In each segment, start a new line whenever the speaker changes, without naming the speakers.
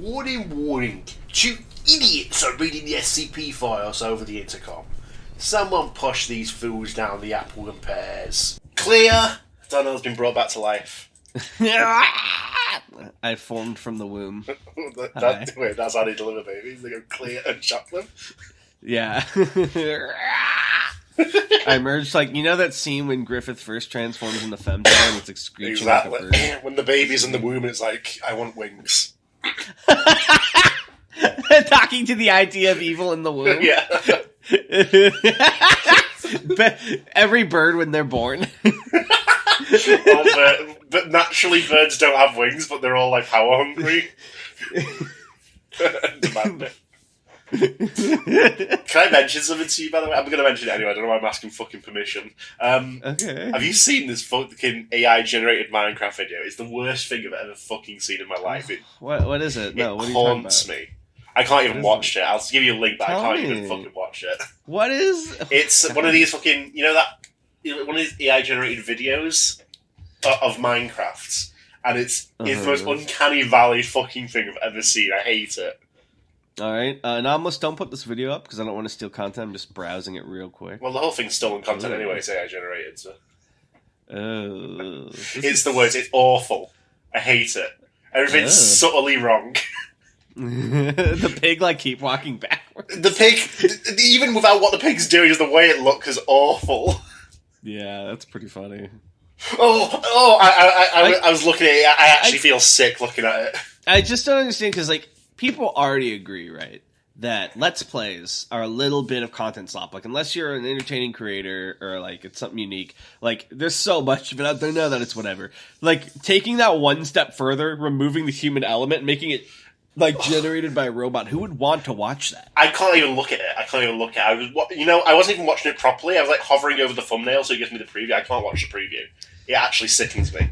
Warning, warning. Two idiots are reading the SCP files over the intercom. Someone push these fools down the apple and pears. Clear! Donald's been brought back to life.
I formed from the womb.
Wait, that's how they deliver babies? They go clear and chop them?
Yeah. I emerged like, you know that scene when Griffith first transforms into Femtoe and it's like screeching like a bird?
When the baby's in the womb and it's like, I want wings.
Talking to the idea of evil in the womb.
Yeah.
Every bird when they're born.
But naturally birds don't have wings, but they're all like power hungry. Demand it. Can I mention something to you, by the way? I'm going to mention it anyway. I don't know why I'm asking fucking permission.
Okay.
Have you seen this fucking AI-generated Minecraft video? It's the worst thing I've ever fucking seen in my life.
What is it? No, what are you
talking
talking
about? It haunts
about?
me. I can't even watch it. I'll give you a link, but I can't even fucking watch it.
What is?
It's one of these fucking, one of these AI-generated videos of Minecraft, and it's the most uncanny valley fucking thing I've ever seen. I hate it.
Alright, Anomalous, don't put this video up because I don't want to steal content. I'm just browsing it real quick.
Well, the whole thing's stolen content anyway, it's AI-generated, so... It's the worst, it's awful. I hate it. Everything's subtly wrong.
The pig, keep walking backwards.
The pig, even without what the pig's doing, just the way it looks is awful.
Yeah, that's pretty funny.
I was looking at it, I actually feel sick looking at it.
I just don't understand, because, people already agree, right, that Let's Plays are a little bit of content slop. Unless you're an entertaining creator or, it's something unique, there's so much of it out there now that it's whatever. Taking that one step further, removing the human element, and making it, generated by a robot, who would want to watch that?
I can't even look at it. I I wasn't even watching it properly. I was, hovering over the thumbnail so it gives me the preview. I can't watch the preview. It actually sickens me.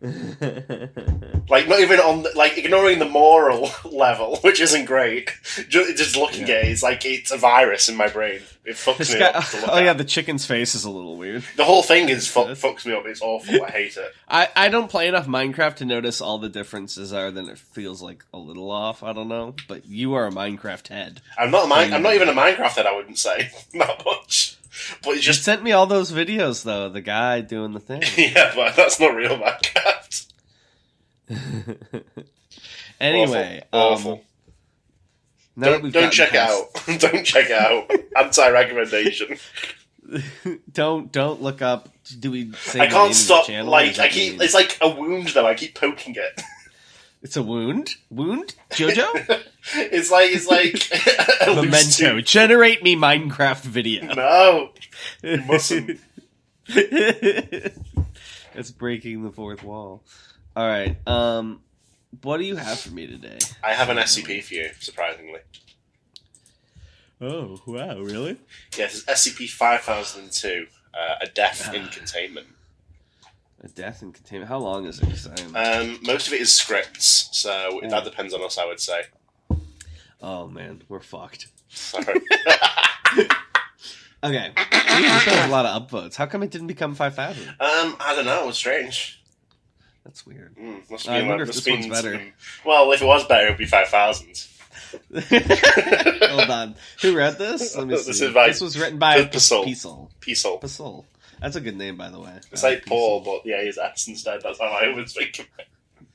Not even on ignoring the moral level, which isn't great. Just looking at it, it's a virus in my brain. It fucks me up.
Yeah, the chicken's face is a little weird.
The whole thing is fucks me up. It's awful. I hate it.
I don't play enough Minecraft to notice all the differences are. Then it feels a little off. I don't know, but you are a Minecraft head.
I'm not even a Minecraft head. I wouldn't say not much. But
you sent me all those videos, though. The guy doing the thing.
Yeah, but that's not real Minecraft.
Anyway,
awful. Don't check it out. Don't check it out. Anti-recommendation.
Don't look up. Do we say?
I can't stop.
It's
like a wound though. I keep poking it.
It's a wound? Wound? Jojo?
It's like
Memento. Generate me Minecraft video.
No. You mustn't.
It's breaking the fourth wall. Alright, what do you have for me today?
I have an SCP for you, surprisingly.
Oh, wow, really?
Yes, it's SCP-5002, a death in containment.
A death in containment? How long is it?
Most of it is scripts, so that depends on us, I would say.
Oh, man, we're fucked.
Sorry.
Okay. This has a lot of upvotes. How come it didn't become 5,000?
I don't know, it was strange.
That's weird.
I
wonder if this one's better.
Well, if it was better, it would be 5,000.
Hold on. Who wrote this? Let me see. This was written by Peasel. That's a good name, by the way.
It's like Paul, but yeah, he's S instead. That's how I always think of it.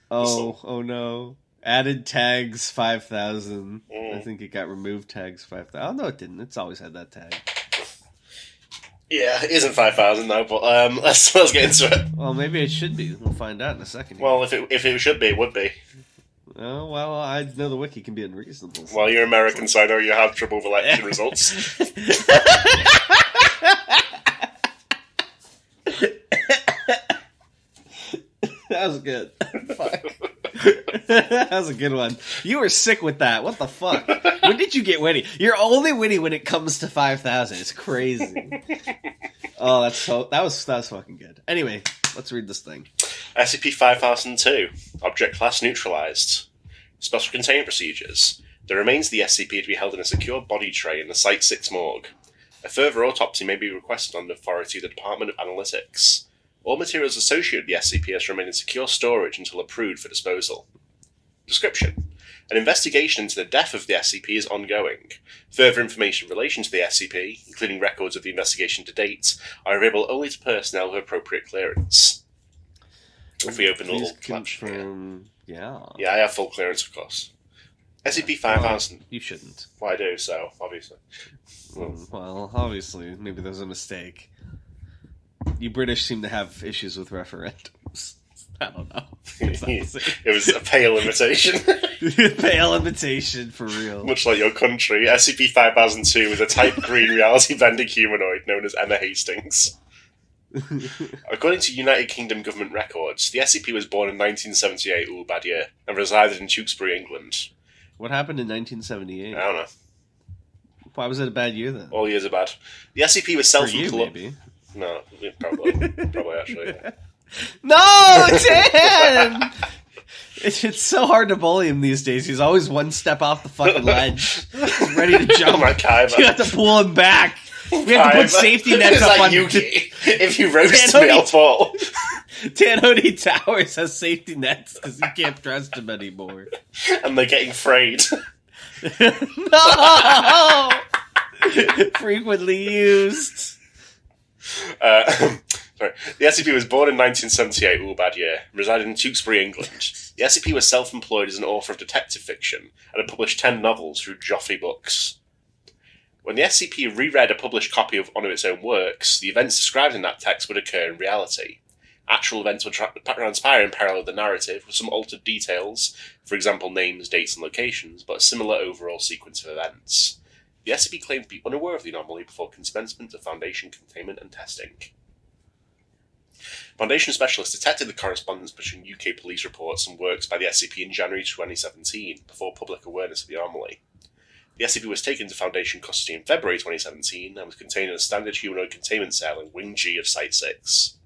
Oh no. Added tags 5,000. I think it got removed tags 5,000. Oh, no, it didn't. It's always had that tag.
Yeah, it isn't 5,000 though, but let's get into it.
Well, maybe it should be. We'll find out in a second.
Well, if it should be, it would be.
Oh, well, I know the wiki can be unreasonable.
Well, you're American, so I know you have trouble with election results.
That was good. Fuck. That was a good one. You were sick with that. What the fuck? When did you get witty? You're only witty when it comes to 5,000. It's crazy. Oh, that was fucking good. Anyway, let's read this thing.
SCP-5002. Object class neutralized. Special containment procedures. The remains of the SCP are to be held in a secure body tray in the Site-6 morgue. A further autopsy may be requested on the authority of the Department of Analytics. All materials associated with the SCP are to remain in secure storage until approved for disposal. Description. An investigation into the death of the SCP is ongoing. Further information in relation to the SCP, including records of the investigation to date, are available only to personnel with appropriate clearance. If we open a little
confirm, yeah.
Yeah, I have full clearance, of course. SCP-5000.
You shouldn't.
Well, I do, so, obviously.
Well, obviously, maybe there's a mistake. You British seem to have issues with referendums. I don't know.
It was a pale imitation.
Pale imitation, for real.
Much like your country, SCP-5002 is a type green reality-bending humanoid known as Emma Hastings. According to United Kingdom government records, the SCP was born in 1978, ooh, bad year, and resided in Tewkesbury, England.
What happened in 1978?
I don't know.
Why was it a bad year then?
All years are bad. The SCP was self-employed.
For you, maybe.
No, probably actually. Yeah.
No, Dan! It's so hard to bully him these days. He's always one step off the fucking ledge. He's ready to jump. You have to pull him back. We have to put safety nets up on
Yuki. If you roast me, I'll fall.
Tanhody Towers has safety nets because you can't trust him anymore.
And they're getting frayed.
No! Frequently used.
Sorry. The SCP was born in 1978, ooh, bad year, and resided in Tewkesbury, England. The SCP was self-employed as an author of detective fiction and had published 10 novels through Joffrey Books. When the SCP reread a published copy of one of its own works, the events described in that text would occur in reality. Actual events would transpire in parallel with the narrative, with some altered details, for example names, dates and locations, but a similar overall sequence of events. The SCP claimed to be unaware of the anomaly before commencement of Foundation containment and testing. Foundation specialists detected the correspondence between UK police reports and works by the SCP in January 2017, before public awareness of the anomaly. The SCP was taken to Foundation custody in February 2017 and was contained in a standard humanoid containment cell in Wing G of Site 6.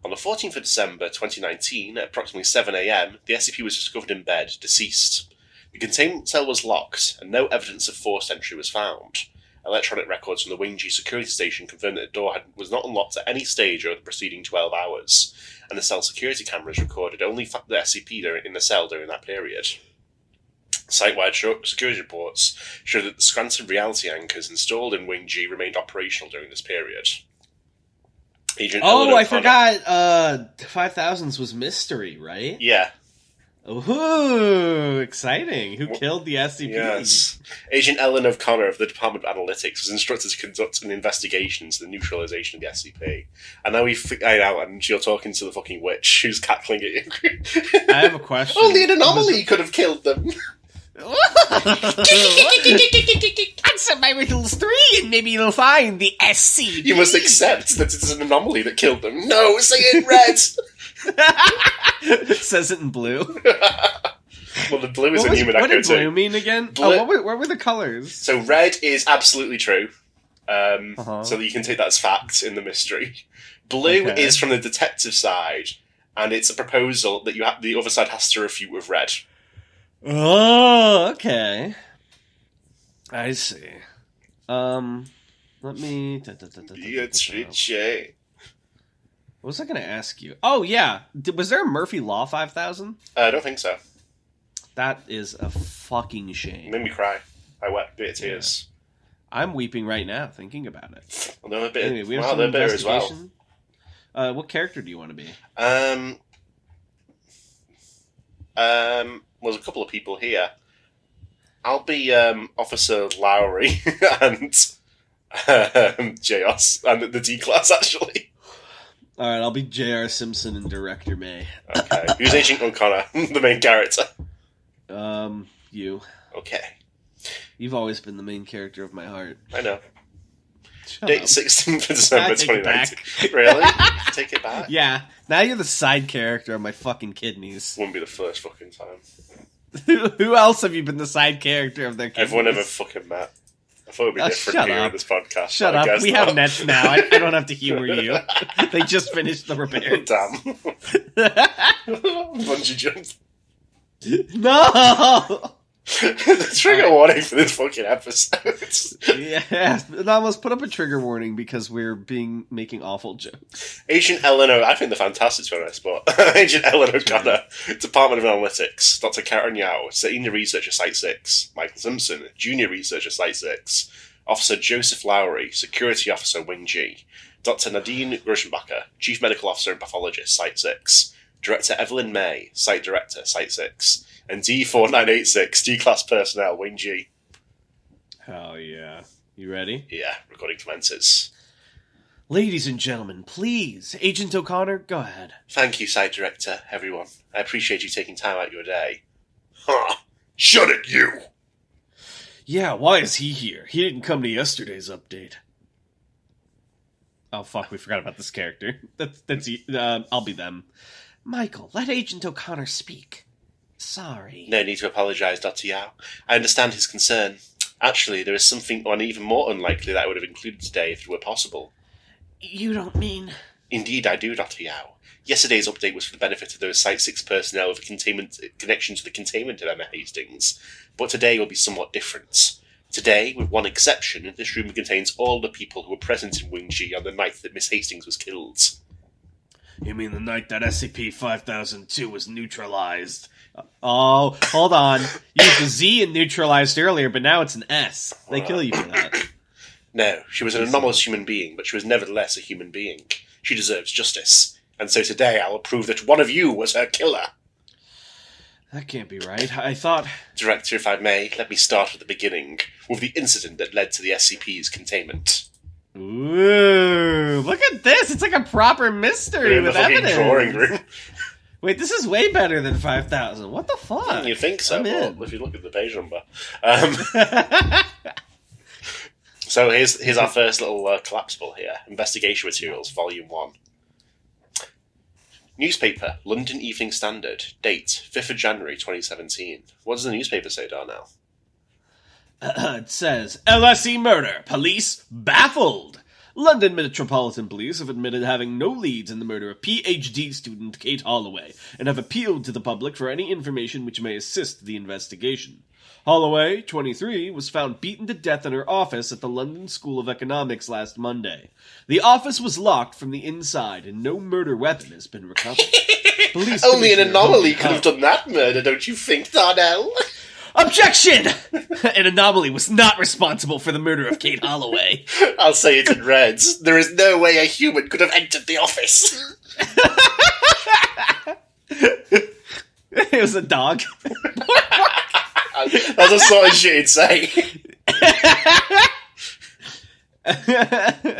On the 14th of December 2019, at approximately 7 AM, the SCP was discovered in bed, deceased. The containment cell was locked, and no evidence of forced entry was found. Electronic records from the Wing G security station confirmed that the door was not unlocked at any stage over the preceding 12 hours, and the cell security cameras recorded only the SCP in the cell during that period. Site-wide security reports show that the Scranton reality anchors installed in Wing G remained operational during this period.
I forgot 5000s was mystery, right?
Yeah.
Ooh, exciting. Who killed the SCP?
Yes. Agent Ellen O'Connor of the Department of Analytics was instructed to conduct an investigation into the neutralization of the SCP. And now and you're talking to the fucking witch who's cackling at you.
I have a question.
Only an anomaly could have killed them.
Answer my riddles 3 and maybe you'll find the SCP.
You must accept that it's an anomaly that killed them. No, say it in red.
It says it in blue.
Well, the blue is a human echo too.
What did blue mean again? What were the colours?
So red is absolutely true. So you can take that as fact in the mystery. Blue is from the detective side, and it's a proposal that the other side has to refute with red.
Oh, okay. I see. Let me... What was I going to ask you? Oh, yeah. Was there a Murphy Law 5000?
I don't think so.
That is a fucking shame.
It made me cry. I wept a bit of tears.
Yeah. I'm weeping right now thinking about it.
Well, they're a bit,
anyway, we have some
bitter as well.
What character do you want to be?
There's a couple of people here. I'll be Officer Lowry and J.O.S. and the D-Class, actually.
Alright, I'll be J.R. Simpson and Director May.
Okay. Who's Agent O'Connor, the main character?
You.
Okay.
You've always been the main character of my heart.
I know.
Date
16th of December 2019. Really? Take it back?
Yeah. Now you're the side character of my fucking kidneys.
Wouldn't be the first fucking time.
Who else have you been the side character of their kidneys?
Everyone ever fucking met. I thought it would be different here on this podcast.
Shut up. We have nets now. I don't have to humor you. They just finished the repair.
Damn. Bungee jump.
No!
The trigger warning for this fucking episode.
Yeah, Anomalous, put up a trigger warning because we're making awful jokes.
Agent Eleanor, I think they're fantastic to be honest, but Agent Eleanor Connor, Department of Analytics, Dr. Karen Yao, Senior Researcher Site 6, Michael Simpson, Junior Researcher Site 6, Officer Joseph Lowry, Security Officer Wing G, Dr. Nadine Grushenbacher, Chief Medical Officer and Pathologist Site 6, Director Evelyn May, Site Director Site 6, and D4986, D-Class Personnel, Wing G.
Hell yeah. You ready?
Yeah, recording commences.
Ladies and gentlemen, please, Agent O'Connor, go ahead.
Thank you, Site Director, everyone. I appreciate you taking time out of your day. Huh. Shut it, you!
Yeah, why is he here? He didn't come to yesterday's update. Oh, fuck, we forgot about this character. I'll be them. Michael, let Agent O'Connor speak. Sorry.
No need to apologise, Dr. Yao. I understand his concern. Actually, there is something even more unlikely that I would have included today if it were possible.
You don't mean...
Indeed I do, Dr. Yao. Yesterday's update was for the benefit of those Site 6 personnel with a connection to the containment of Emma Hastings. But today will be somewhat different. Today, with one exception, this room contains all the people who were present in Wing G on the night that Miss Hastings was killed.
You mean the night that SCP-5002 was neutralized? Oh, hold on. You used a Z in neutralized earlier, but now it's an S. They kill you for that.
No, she was an anomalous human being, but she was nevertheless a human being. She deserves justice. And so today I will prove that one of you was her killer.
That can't be right. I thought...
Director, if I may, let me start at the beginning, with the incident that led to the SCP's containment.
Ooh, look at this! It's like a proper mystery with evidence.
Drawing room.
Wait, this is way better than 5,000. What the fuck?
You think so? Well, if you look at the page number. So here's our first little collapsible here. Investigation Materials, Volume 1. Newspaper, London Evening Standard. Date, 5th of January 2017. What does the newspaper say, Darnell?
It says, LSE murder. Police baffled. London Metropolitan Police have admitted having no leads in the murder of PhD student Kate Holloway and have appealed to the public for any information which may assist the investigation. Holloway, 23, was found beaten to death in her office at the London School of Economics last Monday. The office was locked from the inside and no murder weapon has been recovered. Police
Only an anomaly
Hogan
could have done that murder, don't you think, Darnell?
Objection! An anomaly was not responsible for the murder of Kate Holloway.
I'll say it in red. There is no way a human could have entered the office.
It was a dog.
That's the sort of shit he'd say.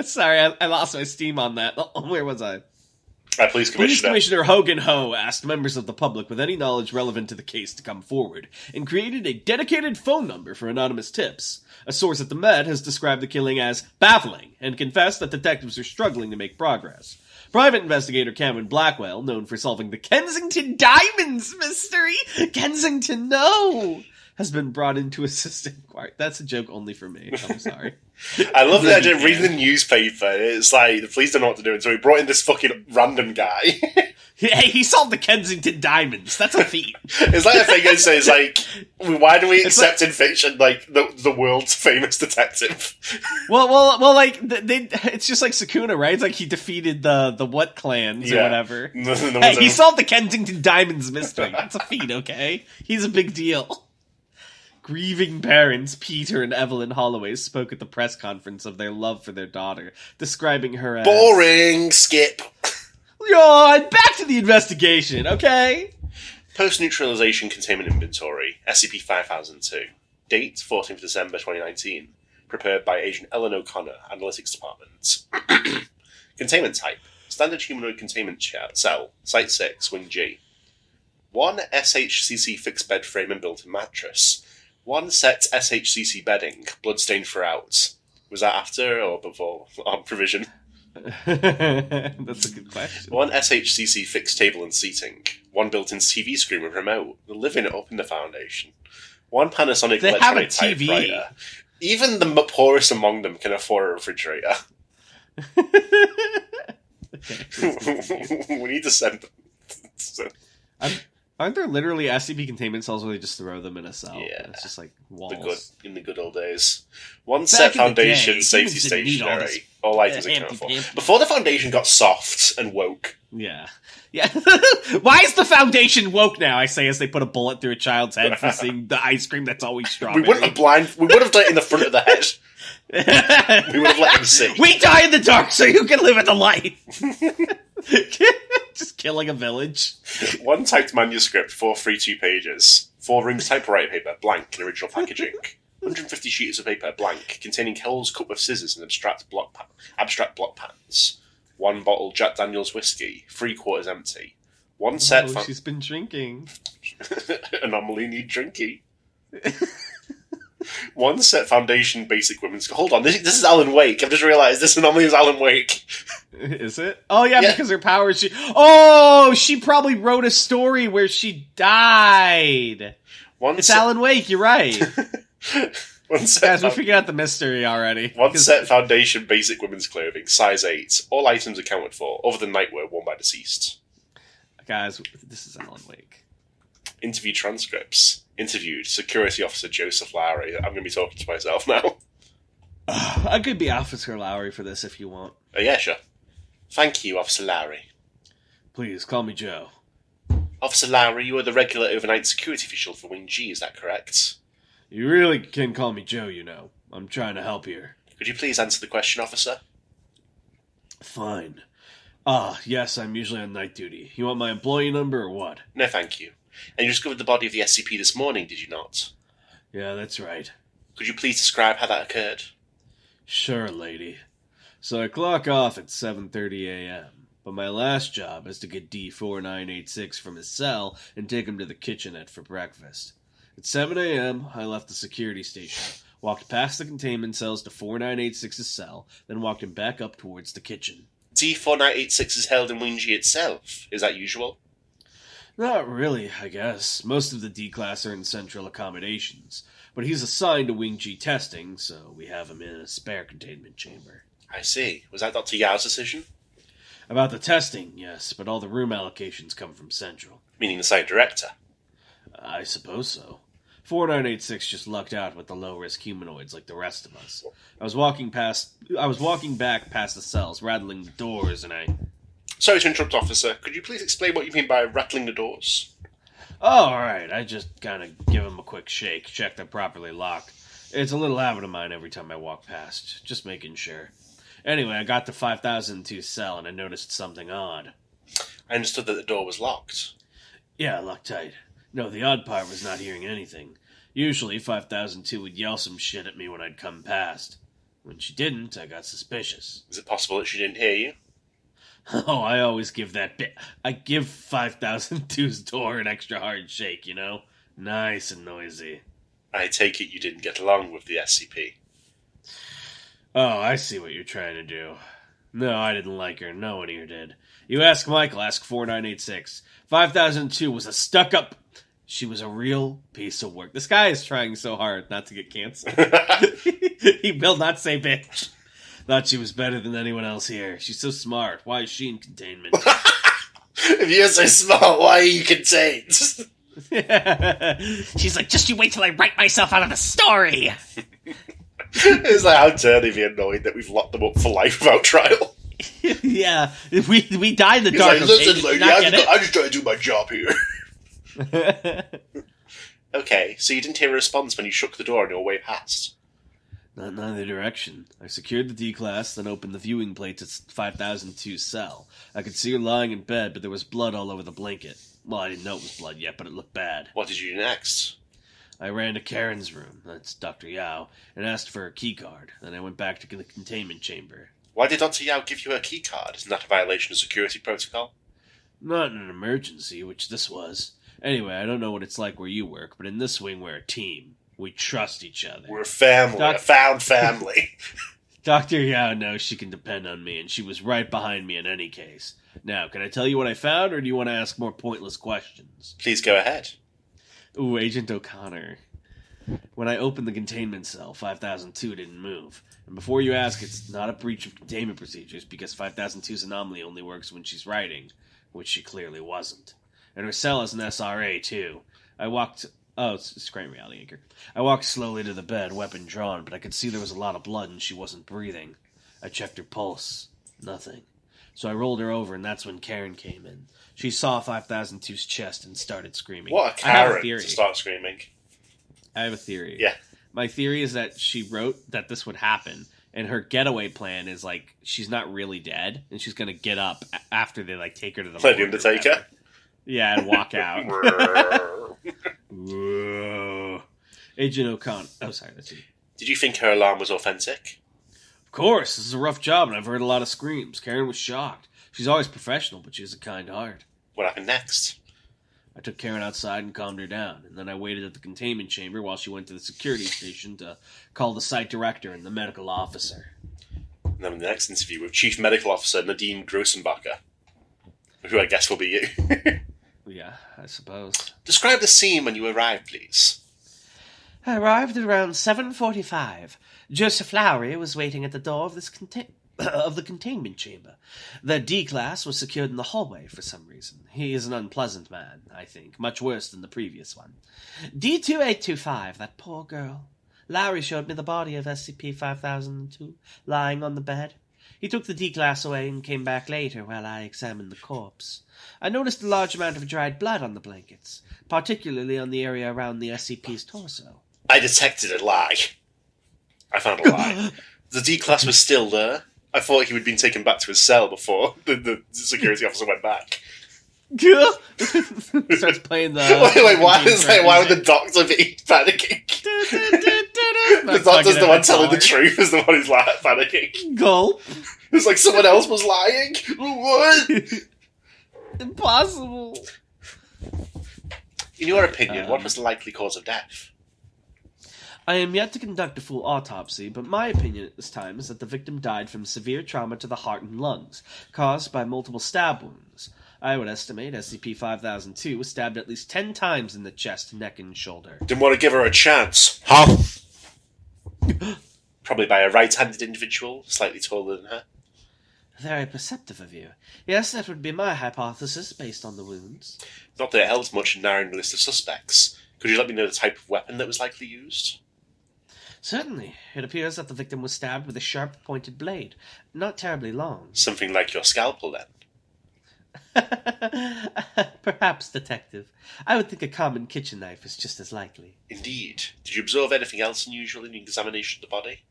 Sorry, I lost my steam on that. Where was I?
Police
Police
Commissioner.
Commissioner Hogan Ho asked members of the public with any knowledge relevant to the case to come forward, and created a dedicated phone number for anonymous tips. A source at the Met has described the killing as baffling, and confessed that detectives are struggling to make progress. Private investigator Cameron Blackwell, known for solving the Kensington Diamonds mystery, Kensington No, has been brought in to assist in inquiry. That's a joke only for me. I'm sorry.
I love the idea of reading the newspaper. It's like, the police don't know what to do, and so he brought in this fucking random guy.
Hey, he solved the Kensington Diamonds. That's a feat.
It's like a thing that says, like, why do we accept in fiction, like, the world's famous detective?
Well, like, it's just like Sukuna, right? It's like he defeated the what clans or whatever. Hey, he solved the Kensington Diamonds mystery. That's a feat, okay? He's a big deal. Grieving parents, Peter and Evelyn Holloway, spoke at the press conference of their love for their daughter, describing her as...
Boring! Skip!
Yawn! Back to the investigation, okay?
Post-neutralization containment inventory, SCP-5002. Date, 14th December 2019. Prepared by Agent Ellen O'Connor, Analytics Department. Containment type, Standard Humanoid Containment Cell, Site 6, Wing G. 1 SHCC fixed bed frame and built-in mattress. 1 set SHCC bedding, bloodstained throughout. Was that after or before provision?
That's a good question.
1 SHCC fixed table and seating. 1 built-in TV screen with remote. They're living it up in the Foundation. 1 Panasonic
They have a
electronic
TV.
typewriter. Even the poorest among them can afford a refrigerator. We need to send them.
Aren't there literally SCP containment cells where they just throw them in a cell?
Yeah.
It's just like walls.
In the good old days. One
Back
set
in the
foundation,
day,
safety
humans didn't need all this,
stationary. All items accounted for.
hanky-panky.
Before the foundation got soft and woke.
Yeah. Yeah. Why is the Foundation woke now, I say, as they put a bullet through a child's head for seeing the ice cream that's always strawberry.
We wouldn't have done it in the front of the head. We would have let him see.
We die in the dark so you can live in the light. Just killing a village.
One typed manuscript, 432 pages. 4 rings typewriter paper, blank, in original packaging. 150 sheets of paper, blank, containing Hell's cup of scissors and abstract block patterns. 1 bottle Jack Daniels whiskey, 3/4 empty. One set.
She's been drinking.
Anomaly need drinky. One set foundation basic women's. Hold on, this is Alan Wake. I've just realised this anomaly is Alan Wake.
Is it? Oh yeah, because her powers. She probably wrote a story where she died. It's Alan Wake. You're right. Guys, we figured out the mystery already.
One set foundation basic women's clothing, size 8. All items accounted for, other than nightwear worn by deceased.
Guys, this is Alan Wake.
Interview transcripts. Interviewed Security Officer Joseph Lowry. I'm going to be talking to myself now.
I could be Officer Lowry for this if you want.
Yeah, sure. Thank you, Officer Lowry.
Please, call me Joe.
Officer Lowry, you are the regular overnight security official for Wing G, is that correct?
You really can call me Joe, you know. I'm trying to help here.
Could you please answer the question, officer?
Fine. Yes, I'm usually on night duty. You want my employee number or what?
No, thank you. And you discovered the body of the SCP this morning, did you not?
Yeah, that's right.
Could you please describe how that occurred?
Sure, lady. So I clock off at 7:30 a.m., but my last job is to get D4986 from his cell and take him to the kitchenette for breakfast. At 7 a.m., I left the security station, walked past the containment cells to 4986's cell, then walked him back up towards the kitchen.
D4986 is held in Wing G itself. Is that usual?
Not really, I guess. Most of the D-Class are in central accommodations, but he's assigned to Wing G testing, so we have him in a spare containment chamber.
I see. Was that Dr. Yao's decision?
About the testing, yes, but all the room allocations come from central.
Meaning the site director?
I suppose so. 4986 just lucked out with the low-risk humanoids like the rest of us. I was walking back past the cells, rattling the doors, and I...
Sorry to interrupt, officer. Could you please explain what you mean by rattling the doors?
Oh, alright. I just kind of give them a quick shake, check they're properly locked. It's a little habit of mine every time I walk past, just making sure. Anyway, I got to 5002 cell and I noticed something odd.
I understood that the door was locked.
Yeah, locked tight. No, the odd part was not hearing anything. Usually 5002 would yell some shit at me when I'd come past. When she didn't, I got suspicious.
Is it possible that she didn't hear you?
Oh, I always give I give 5002's door an extra hard shake, you know? Nice and noisy.
I take it you didn't get along with the SCP.
Oh, I see what you're trying to do. No, I didn't like her. No one here did. You ask Michael, ask 4986. 5002 was a stuck-up... She was a real piece of work. This guy is trying so hard not to get canceled. He will not say bitch. Thought she was better than anyone else here. She's so smart. Why is she in containment?
If you're so smart, why are you contained?
She's like, just you wait till I write myself out of the story.
It's like, how dare they be annoyed that we've locked them up for life without trial?
Yeah, we died in the dark.
Like, listen, lady, I'm just trying to do my job here. Okay, so you didn't hear a response when you shook the door on your way past?
Not in either direction. I secured the D-Class, then opened the viewing plate to 5002's cell. I could see her lying in bed, but there was blood all over the blanket. Well, I didn't know it was blood yet, but it looked bad.
What did you do next?
I ran to Karen's room, that's Dr. Yao, and asked for her keycard. Then I went back to the containment chamber.
Why did Dr. Yao give you her keycard? Isn't that a violation of security protocol?
Not in an emergency, which this was. Anyway, I don't know what it's like where you work, but in this wing we're a team. We trust each other.
We're a family, a found family.
Dr. Yao knows she can depend on me, and she was right behind me in any case. Now, can I tell you what I found, or do you want to ask more pointless questions?
Please go ahead.
Ooh, Agent O'Connor. When I opened the containment cell, 5002 didn't move. And before you ask, it's not a breach of containment procedures, because 5002's anomaly only works when she's writing, which she clearly wasn't. And her cell is an SRA, too. It's Crime Reality Anchor. I walked slowly to the bed, weapon drawn, but I could see there was a lot of blood and she wasn't breathing. I checked her pulse. Nothing. So I rolled her over, and that's when Karen came in. She saw 5002's chest and started screaming.
What a Karen to start screaming.
I have a theory.
Yeah.
My theory is that she wrote that this would happen, and her getaway plan is, like, she's not really dead, and she's going to get up after they, like, take her to the
Like the Undertaker?
Yeah, and walk out. Whoa. Agent O'Connor. Oh, sorry, that's you.
Did you think her alarm was authentic?
Of course, this is a rough job, and I've heard a lot of screams. Karen was shocked. She's always professional, but she has a kind heart.
What happened next?
I took Karen outside and calmed her down, and then I waited at the containment chamber while she went to the security station to call the site director and the medical officer.
And then in the next interview with Chief Medical Officer Nadine Grossenbacher, who I guess will be you.
Yeah, I suppose.
Describe the scene when you arrived, please.
I arrived at around 7:45. Joseph Lowry was waiting at the door of the containment chamber. The D-class was secured in the hallway for some reason. He is an unpleasant man, I think, much worse than the previous one. D2825, that poor girl. Lowry showed me the body of SCP-5002 lying on the bed. He took the D-class away and came back later while I examined the corpse. I noticed a large amount of dried blood on the blankets, particularly on the area around the SCP's torso.
I detected a lie. I found a lie. The D-class was still there. I thought he had been taken back to his cell before the security officer went back.
Starts playing the...
Why would the doctor be panicking? The doctor's the one telling the truth, is the one who's panicking.
Gulp.
It's like someone else was lying. What?
Impossible.
In your opinion, what was the likely cause of death?
I am yet to conduct a full autopsy, but my opinion at this time is that the victim died from severe trauma to the heart and lungs, caused by multiple stab wounds. I would estimate SCP-5002 was stabbed at least 10 times in the chest, neck, and shoulder.
Didn't want to give her a chance, huh? Probably by a right-handed individual, slightly taller than her.
Very perceptive of you. Yes, that would be my hypothesis, based on the wounds.
Not that it helps much in narrowing the list of suspects. Could you let me know the type of weapon that was likely used?
Certainly. It appears that the victim was stabbed with a sharp, pointed blade. Not terribly long.
Something like your scalpel, then?
Perhaps, Detective. I would think a common kitchen knife is just as likely.
Indeed. Did you observe anything else unusual in the examination of the body?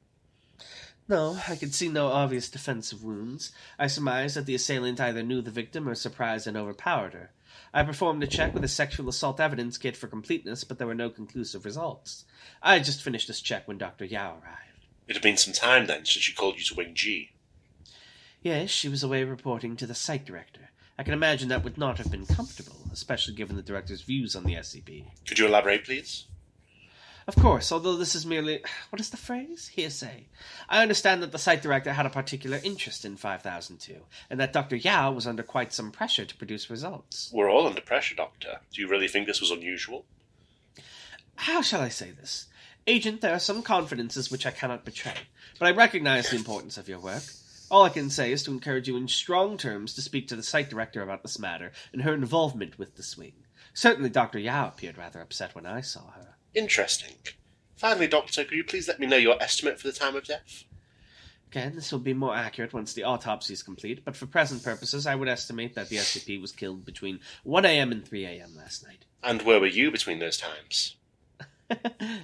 No, I could see no obvious defensive wounds. I surmised that the assailant either knew the victim or surprised and overpowered her. I performed a check with a sexual assault evidence kit for completeness, but there were no conclusive results. I had just finished this check when Dr. Yao arrived.
It had been some time, then, since she called you to Wing G.
Yes, she was away reporting to the site director. I can imagine that would not have been comfortable, especially given the director's views on the SCP.
Could you elaborate, please?
Of course, although this is merely, what is the phrase? Hearsay. I understand that the site director had a particular interest in 5002, and that Dr. Yao was under quite some pressure to produce results.
We're all under pressure, Doctor. Do you really think this was unusual?
How shall I say this? Agent, there are some confidences which I cannot betray, but I recognize the importance of your work. All I can say is to encourage you in strong terms to speak to the site director about this matter and her involvement with the swing. Certainly Dr. Yao appeared rather upset when I saw her.
Interesting. Finally, Doctor, could you please let me know your estimate for the time of death?
Again, this will be more accurate once the autopsy is complete, but for present purposes I would estimate that the SCP was killed between 1 a.m. and 3 a.m. last night.
And where were you between those times?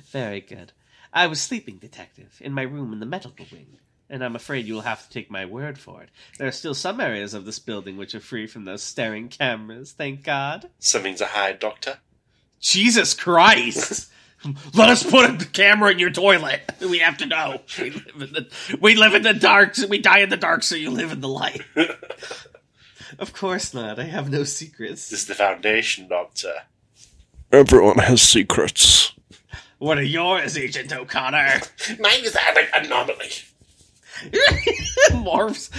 Very good. I was sleeping, Detective, in my room in the medical wing. And I'm afraid you'll have to take my word for it. There are still some areas of this building which are free from those staring cameras, thank God.
Something to hide, Doctor?
Jesus Christ! Let us put a camera in your toilet. We have to know. We live in the dark. We die in the dark, so you live in the light. Of course not. I have no secrets.
This is the Foundation, Doctor. Everyone has secrets.
What are yours, Agent O'Connor?
Mine is anomaly.
Morphs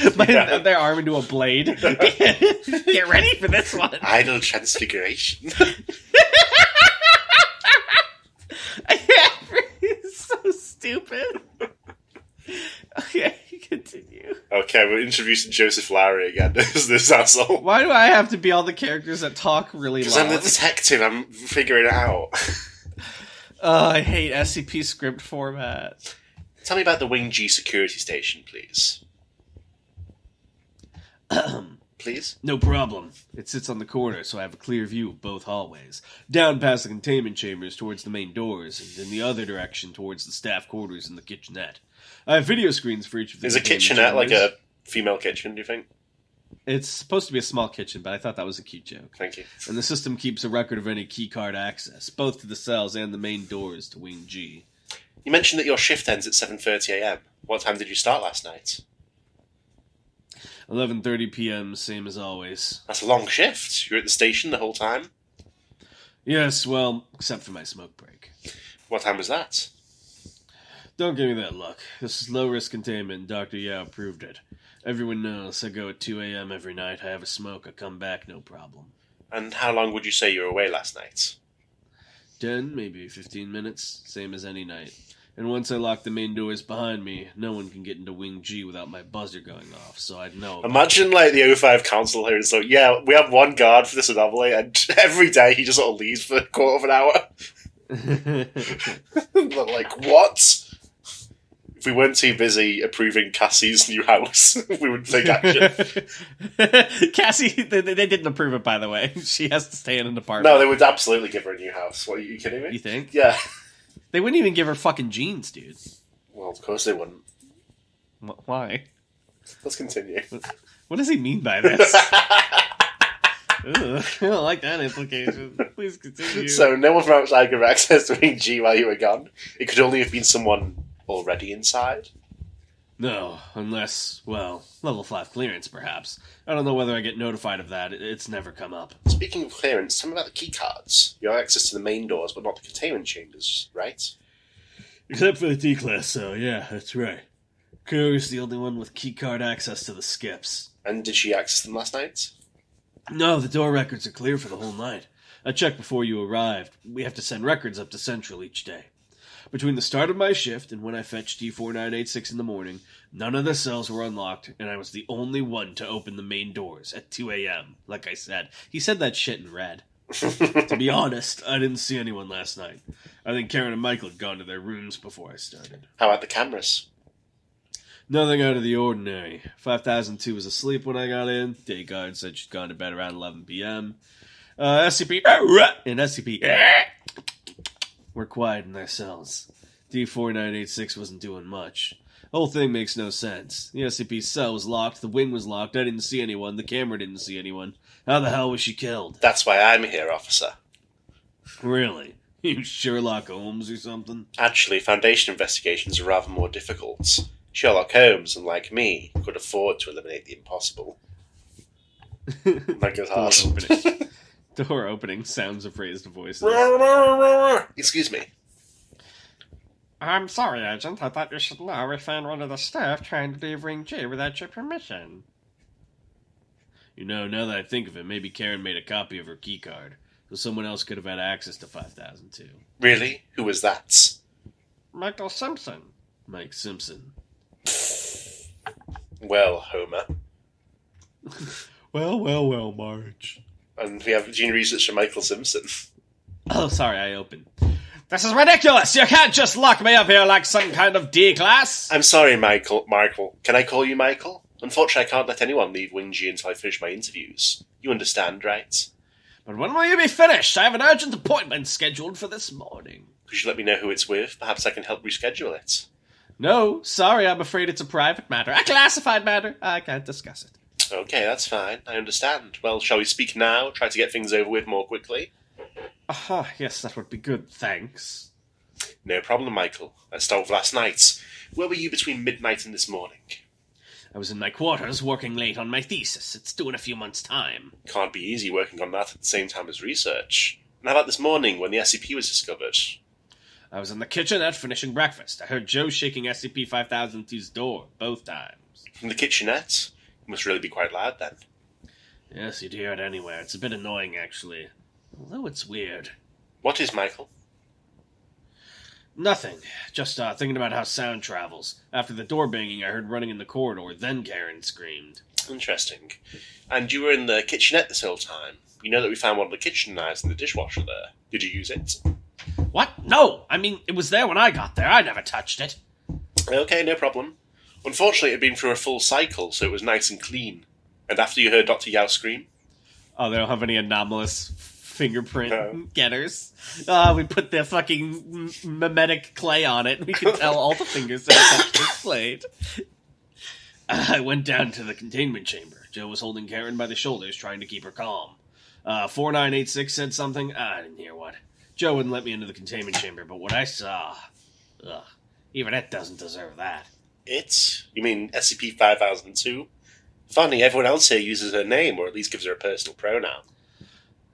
their arm into a blade. Get ready for this one.
Idle transfiguration.
It's so stupid. Okay, continue.
Okay. Okay, we're introducing Joseph Lowry again as this asshole.
Why do I have to be all the characters that talk really
Because
long?
I'm the detective, I'm figuring it out.
I hate SCP script format.
Tell me about the Wing G security station, please. Please?
No problem. It sits on the corner, so I have a clear view of both hallways. Down past the containment chambers towards the main doors, and in the other direction towards the staff quarters and the kitchenette. I have video screens for each of the
Is a kitchenette like a female kitchen, do you think?
It's supposed to be a small kitchen, but I thought that was a cute joke.
Thank you.
And the system keeps a record of any keycard access, both to the cells and the main doors to Wing G.
You mentioned that your shift ends at 7:30 a.m. What time did you start last night?
11:30 p.m., same as always.
That's a long shift. You were at the station the whole time?
Yes, well, except for my smoke break.
What time was that?
Don't give me that look. This is low-risk containment, and Dr. Yao approved it. Everyone knows I go at 2 a.m. every night. I have a smoke. I come back, no problem.
And how long would you say you were away last night?
10, maybe 15 minutes, same as any night. And once I lock the main doors behind me, no one can get into Wing G without my buzzer going off, so I'd know.
Imagine, like, the O5 council here is like, yeah, we have one guard for this anomaly, and every day he just sort of leaves for a quarter of an hour. But, like, what? If we weren't too busy approving Cassie's new house, we would take action.
Cassie, they didn't approve it, by the way. She has to stay in an apartment.
No, they would absolutely give her a new house. What, are you kidding me?
You think?
Yeah.
They wouldn't even give her fucking jeans, dude.
Well, of course they wouldn't.
Why?
Let's continue.
What does he mean by this? Ugh, I don't like that implication. Please continue.
So, no one from outside could have access to Wing G while you were gone? It could only have been someone already inside?
No, unless, well, level 5 clearance, perhaps. I don't know whether I get notified of that. It's never come up.
Speaking of clearance, tell me about the key cards. You have access to the main doors, but not the containment chambers, right?
Except for the D-Class, so yeah, that's right. Kur's the only one with keycard access to the skips.
And did she access them last night?
No, the door records are clear for the whole night. I checked before you arrived. We have to send records up to Central each day. Between the start of my shift and when I fetched D4986 in the morning, none of the cells were unlocked, and I was the only one to open the main doors at 2 a.m., like I said. He said that shit in red. To be honest, I didn't see anyone last night. I think Karen and Michael had gone to their rooms before I started.
How about the cameras?
Nothing out of the ordinary. 5002 was asleep when I got in. Day guard said she'd gone to bed around 11 p.m. SCP and SCP were quiet in their cells. D4986 wasn't doing much. The whole thing makes no sense. The SCP cell was locked, the wing was locked, I didn't see anyone, the camera didn't see anyone. How the hell was she killed?
That's why I'm here, officer.
Really? You Sherlock Holmes or something?
Actually, Foundation investigations are rather more difficult. Sherlock Holmes, unlike me, could afford to eliminate the impossible. That goes hard.
Door opening, sounds of raised voices.
Excuse me.
I'm sorry, Agent. I thought you should know we found one of the staff trying to leave Ring G without your permission. You know, now that I think of it, maybe Karen made a copy of her keycard, so someone else could have had access to 5002.
Really? Who was that?
Michael Simpson. Mike Simpson.
Well, Homer.
Well, Marge.
And we have gene research from Michael Simpson.
Oh, sorry, I opened. This is ridiculous! You can't just lock me up here like some kind of D-class!
I'm sorry, Michael. Can I call you Michael? Unfortunately, I can't let anyone leave Wing G until I finish my interviews. You understand, right?
But when will you be finished? I have an urgent appointment scheduled for this morning.
Could you let me know who it's with? Perhaps I can help reschedule it.
No, sorry, I'm afraid it's a private matter. A classified matter. I can't discuss it.
Okay, that's fine. I understand. Well, shall we speak now? Try to get things over with more quickly?
Yes, that would be good, thanks.
No problem, Michael. Let's start with last night. Where were you between midnight and this morning?
I was in my quarters working late on my thesis. It's due in a few months' time.
Can't be easy working on that at the same time as research. And how about this morning when the SCP was discovered?
I was in the kitchenette finishing breakfast. I heard Joe shaking SCP-5002's door both times.
From the kitchenette? It must really be quite loud then.
Yes, you'd hear it anywhere. It's a bit annoying, actually. Although it's weird.
What is, Michael?
Nothing. Just thinking about how sound travels. After the door banging, I heard running in the corridor. Then Karen screamed.
Interesting. And you were in the kitchenette this whole time. You know that we found one of the kitchen knives in the dishwasher there. Did you use it?
What? No! I mean, it was there when I got there. I never touched it.
Okay, no problem. Unfortunately, it had been through a full cycle, so it was nice and clean. And after you heard Dr. Yao scream?
Oh, they don't have any anomalous fingerprint
No.
getters. We put the fucking mimetic clay on it. We can tell all the fingers that touched this plate. I went down to the containment chamber. Joe was holding Karen by the shoulders, trying to keep her calm. 4986 said something. I didn't hear what. Joe wouldn't let me into the containment chamber, but what I saw... Ugh, even it doesn't deserve that.
It? You mean SCP-5002? Funny, everyone else here uses her name, or at least gives her a personal pronoun.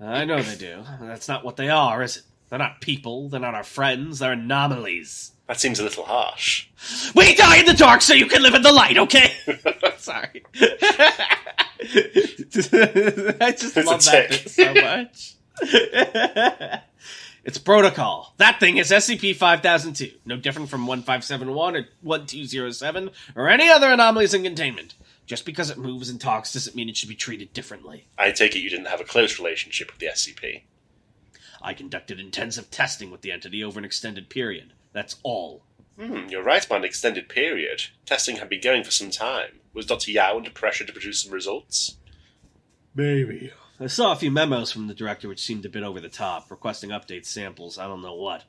I know they do. That's not what they are, is it? They're not people. They're not our friends. They're anomalies.
That seems a little harsh.
We die in the dark so you can live in the light, okay? Sorry. I just love that bit so much. It's protocol. That thing is SCP-5002. No different from 1571 or 1207 or any other anomalies in containment. Just because it moves and talks doesn't mean it should be treated differently.
I take it you didn't have a close relationship with the SCP.
I conducted intensive testing with the entity over an extended period. That's all.
You're right about an extended period. Testing had been going for some time. Was Dr. Yao under pressure to produce some results?
Maybe. I saw a few memos from the director which seemed a bit over the top, requesting updates, samples, I don't know what.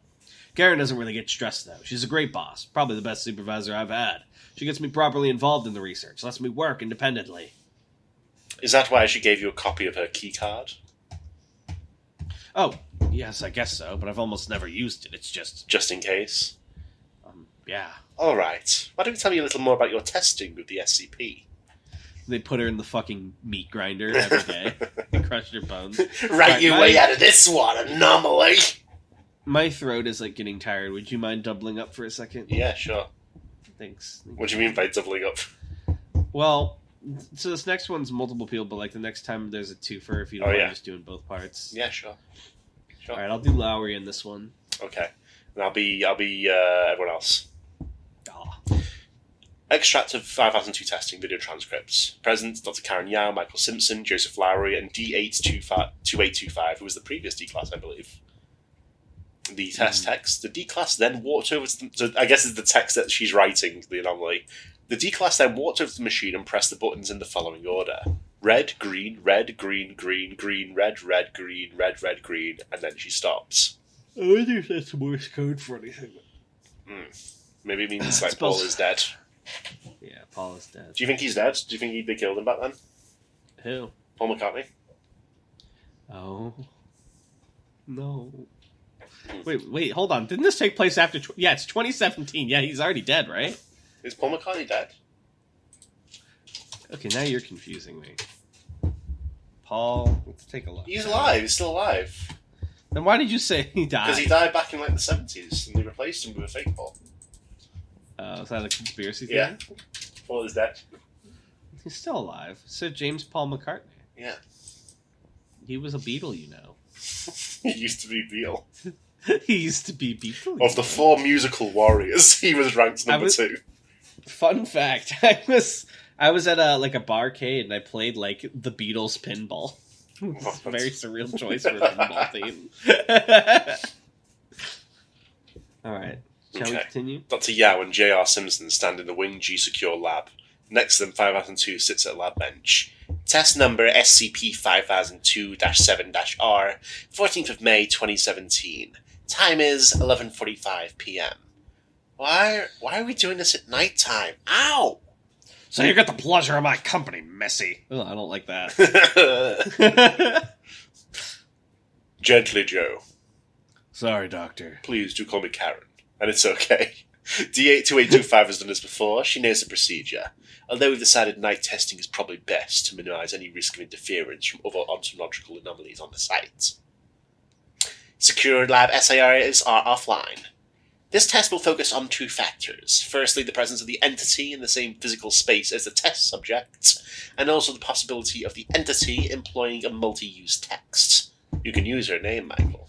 Karen doesn't really get stressed, though. She's a great boss, probably the best supervisor I've had. She gets me properly involved in the research, lets me work independently.
Is that why she gave you a copy of her keycard?
Oh, yes, I guess so, but I've almost never used it. It's just...
Just in case?
Yeah.
Alright. Why don't you tell me a little more about your testing with the SCP?
They put her in the fucking meat grinder every day and crushed her bones.
Right your way out of this one, anomaly!
My throat is, like, getting tired. Would you mind doubling up for a second?
Yeah, sure.
Thanks.
What do you mean by doubling up?
Well, so this next one's multiple people, but, like, the next time there's a twofer if you don't mind just doing both parts.
Yeah, sure.
Alright, I'll do Lowry in this one.
Okay. And I'll be everyone else.
Aw.
Extract of 5002 testing video transcripts. Present, Dr. Karen Yao, Michael Simpson, Joseph Lowry, and D82825, who was the previous D-Class, I believe. The test text. The D-Class then walked over to the... So I guess it's the text that she's writing, the anomaly. The D-Class then walked over to the machine and pressed the buttons in the following order. Red, green, red, green, green, green, red, red, green, red, red, green, and then she stops.
I wonder if that's Morse code for anything.
Maybe it means like Paul is dead.
Yeah, Paul is dead.
Do you think he's dead? Do you think they killed him back then?
Who?
Paul McCartney?
Oh. No. Wait, hold on. Didn't this take place after... Yeah, it's 2017. Yeah, he's already dead, right?
Is Paul McCartney dead?
Okay, now you're confusing me. Paul, let's take a look.
He's alive. He's still alive.
Then why did you say he died?
Because he died back in like the 70s, and they replaced him with a fake Paul.
Is that a conspiracy theory?
Yeah. Paul is dead.
He's still alive. So James Paul McCartney.
Yeah.
He was a Beatle, you know.
He used to be Beale.
He used to be Beatle.
Of the four musical warriors, he was ranked number 2.
Fun fact: I was at a barcade and I played like the Beatles pinball. It's a very surreal choice for a pinball theme. All right, shall we continue?
Dr. Yao and J.R. Simpson stand in the Wing G Secure lab. Next to them, 5002 sits at a lab bench. Test number SCP-5002-7-R, 14th of May, 2017. Time is 11:45 p.m. Why are we doing this at night time? Ow!
So you get the pleasure of my company, Missy. Oh, I don't like that.
Gently, Joe.
Sorry, Doctor.
Please do call me Karen. And it's okay. D82825 has done this before. She knows the procedure. Although we've decided night testing is probably best to minimise any risk of interference from other ontological anomalies on the site. Secure lab SARs are offline. This test will focus on 2 factors. Firstly, the presence of the entity in the same physical space as the test subject, and also the possibility of the entity employing a multi-use text. You can use her name, Michael.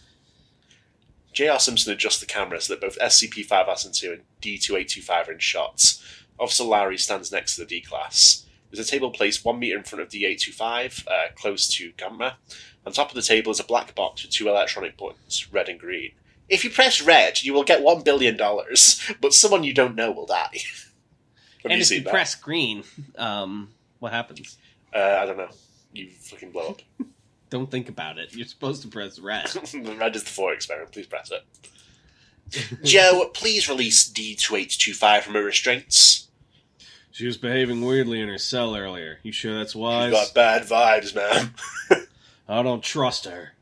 J.R. Simpson adjusts the camera so that both SCP-5002 and D2825 are in shots. Officer Lowry stands next to the D-Class. There's a table placed 1 meter in front of D825, close to camera. On top of the table is a black box with 2 electronic buttons, red and green. If you press red, you will get $1 billion, but someone you don't know will die.
And if you press green, what happens?
I don't know. You fucking blow up.
Don't think about it. You're supposed to press red.
Red is the 4 experiment. Please press it. Joe, please release D2825 from her restraints.
She was behaving weirdly in her cell earlier. You sure that's wise?
She's got bad vibes, man.
I don't trust her.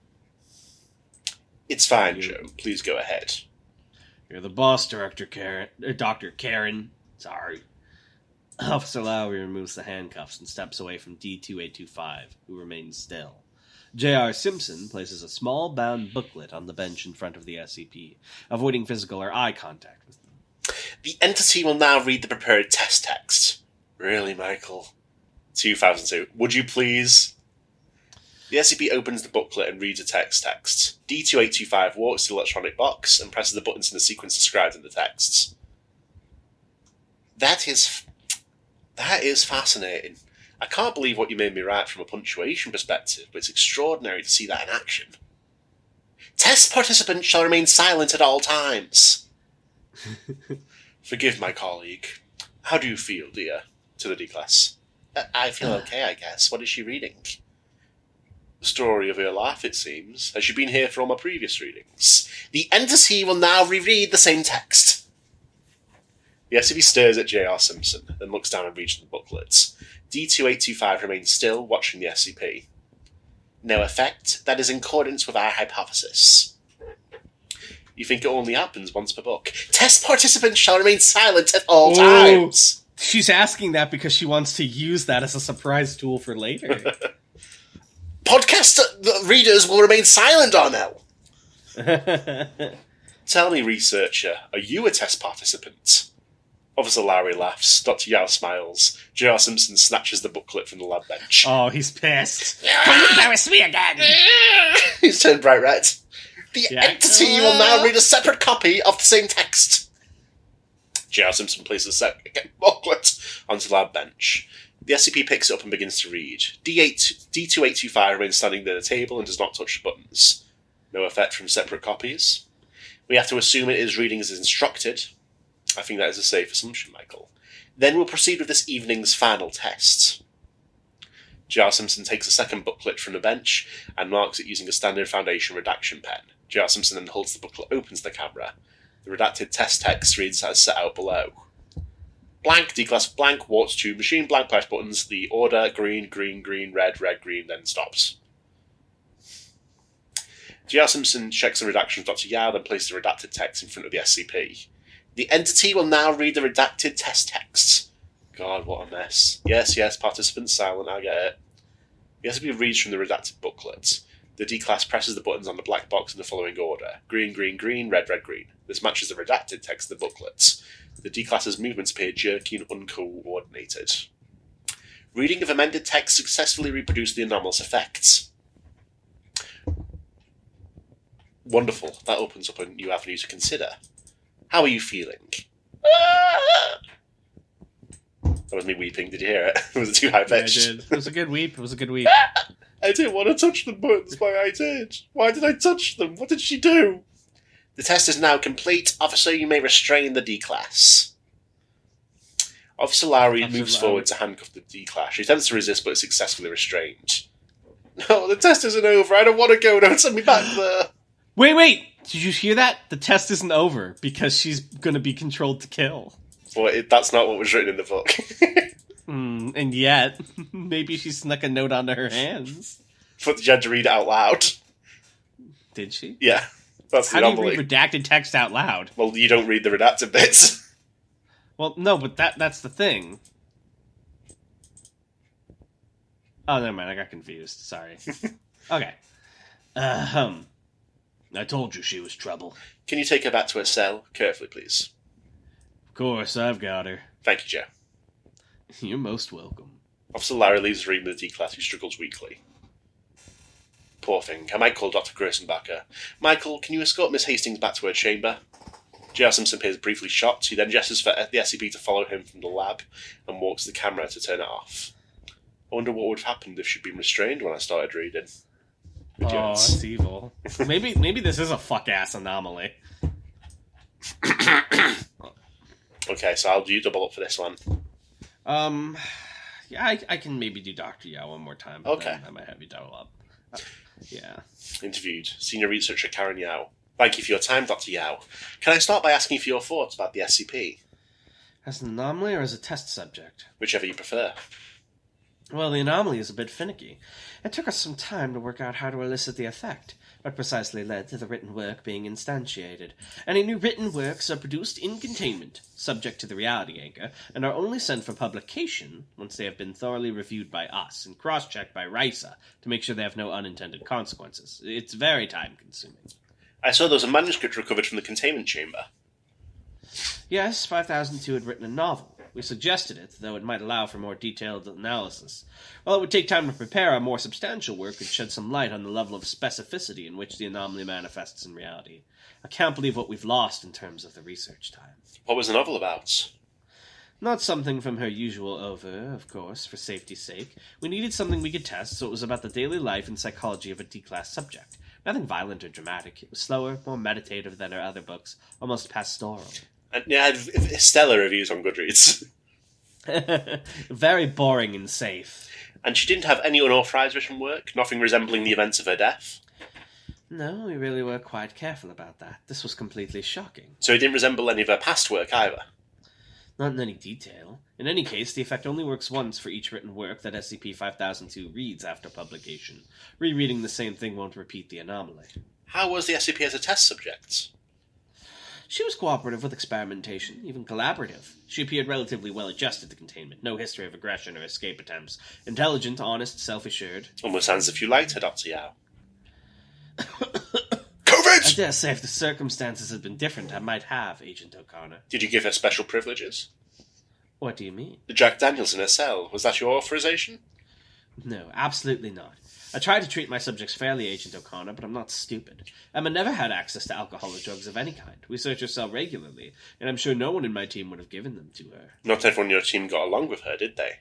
It's fine, Joe. Please go ahead.
You're the boss, Dr. Karen. Sorry. Officer Lowry removes the handcuffs and steps away from D2825, who remains still. J.R. Simpson places a small bound booklet on the bench in front of the SCP, avoiding physical or eye contact with them.
The entity will now read the prepared test text. Really, Michael? 2002. Would you please? The SCP opens the booklet and reads a text. D2825 walks to the electronic box and presses the buttons in the sequence described in the texts. That is fascinating. I can't believe what you made me write from a punctuation perspective, but it's extraordinary to see that in action. Test participants shall remain silent at all times. Forgive my colleague. How do you feel, dear? To the D-Class. I feel okay, I guess. What is she reading? The story of her life, it seems. Has she been here for all my previous readings? The entity will now reread the same text. The SCP stares at J.R. Simpson, then looks down and reads the booklet. D2825 remains still, watching the SCP. No effect. That is in accordance with our hypothesis. You think it only happens once per book. Test participants shall remain silent at all times.
She's asking that because she wants to use that as a surprise tool for later.
Podcast readers will remain silent, Arnell. Tell me, researcher, are you a test participant? Officer Lowry laughs. Dr. Yao smiles. J.R. Simpson snatches the booklet from the lab bench.
Oh, he's pissed. Don't embarrass me again.
He's turned bright red. The entity will now read a separate copy of the same text. J.R. Simpson places the second booklet onto the lab bench. The SCP picks it up and begins to read. D2825 remains standing near the table and does not touch the buttons. No effect from separate copies. We have to assume it is reading as instructed. I think that is a safe assumption, Michael. Then we'll proceed with this evening's final test. J.R. Simpson takes a second booklet from the bench and marks it using a standard Foundation redaction pen. J.R. Simpson then holds the booklet open to the camera. The redacted test text reads as set out below. Blank, D-Class blank, walks to machine blank, press buttons, the order, green, green, green, red, red, green, then stops. J.R. Simpson checks the redaction of Dr. Yao, then places the redacted text in front of the SCP. The entity will now read the redacted test text. God, what a mess. Yes, participants silent, I get it. The SCP reads from the redacted booklet. The D-Class presses the buttons on the black box in the following order. Green, green, green, red, red, green. This matches the redacted text of the booklet. The D-Class's movements appear jerky and uncoordinated. Reading of amended text successfully reproduced the anomalous effects. Wonderful. That opens up a new avenue to consider. How are you feeling? That was me weeping. Did you hear it? Was it too high pitched?
Yeah, I did. It was a good weep.
I didn't want to touch the buttons, but I did. Why did I touch them? What did she do? The test is now complete. Officer, you may restrain the D-Class. Officer Lowry moves forward to handcuff the D-Class. She attempts to resist, but is successfully restrained. No, the test isn't over. I don't want to go. Don't send me back there.
Wait. Did you hear that? The test isn't over because she's going to be controlled to kill.
Well, that's not what was written in the book.
And yet, maybe she snuck a note onto her hands.
But she had to read it out loud.
Did she?
Yeah. That's
How do you read redacted text out loud?
Well, you don't read the redacted bits.
Well, no, but that's the thing. Oh, never mind. I got confused. Sorry. Okay. I told you she was trouble.
Can you take her back to her cell? Carefully, please.
Of course, I've got her.
Thank you, Joe.
You're most welcome.
Officer Larry leaves the room with the D-Class, who struggles weakly. Poor thing. I might call Dr. Grossenbacher. Michael, can you escort Miss Hastings back to her chamber? J.R. Simpson appears briefly shocked. He then gestures for the SCP to follow him from the lab and walks to the camera to turn it off. I wonder what would have happened if she'd been restrained when I started reading.
Oh, that's evil. Maybe this is a fuck-ass anomaly.
Okay, so I'll do double up for this one.
Yeah, I can maybe do Dr. Yao one more time. But
Okay.
then I might have you double up. Yeah.
Interviewed. Senior Researcher Karen Yao. Thank you for your time, Dr. Yao. Can I start by asking for your thoughts about the SCP?
As an anomaly or as a test subject?
Whichever you prefer.
Well, the anomaly is a bit finicky. It took us some time to work out how to elicit the effect, what precisely led to the written work being instantiated. Any new written works are produced in containment, subject to the reality anchor, and are only sent for publication once they have been thoroughly reviewed by us and cross-checked by RISA to make sure they have no unintended consequences. It's very time-consuming.
I saw there was a manuscript recovered from the containment chamber.
Yes, 5002 had written a novel. We suggested it, though it might allow for more detailed analysis. While it would take time to prepare, a more substantial work could shed some light on the level of specificity in which the anomaly manifests in reality. I can't believe what we've lost in terms of the research time.
What was the novel about?
Not something from her usual oeuvre, of course, for safety's sake. We needed something we could test, so it was about the daily life and psychology of a D-class subject. Nothing violent or dramatic. It was slower, more meditative than her other books, almost pastoral.
And yeah, stellar reviews on Goodreads.
Very boring and safe.
And she didn't have any unauthorized written work, nothing resembling the events of her death.
No, we really were quite careful about that. This was completely shocking.
So it didn't resemble any of her past work either.
Not in any detail. In any case, the effect only works once for each written work that SCP-5002 reads after publication. Rereading the same thing won't repeat the anomaly.
How was the SCP as a test subject?
She was cooperative with experimentation, even collaborative. She appeared relatively well-adjusted to containment, no history of aggression or escape attempts. Intelligent, honest, self-assured.
Almost sounds as if you liked her, Dr. Yao.
I
COVID!
dare say if the circumstances had been different, I might have, Agent O'Connor.
Did you give her special privileges?
What do you mean?
The Jack Daniels in her cell, was that your authorization?
No, absolutely not. I try to treat my subjects fairly, Agent O'Connor, but I'm not stupid. Emma never had access to alcohol or drugs of any kind. We search her cell regularly, and I'm sure no one in my team would have given them to her.
Not everyone in your team got along with her, did they?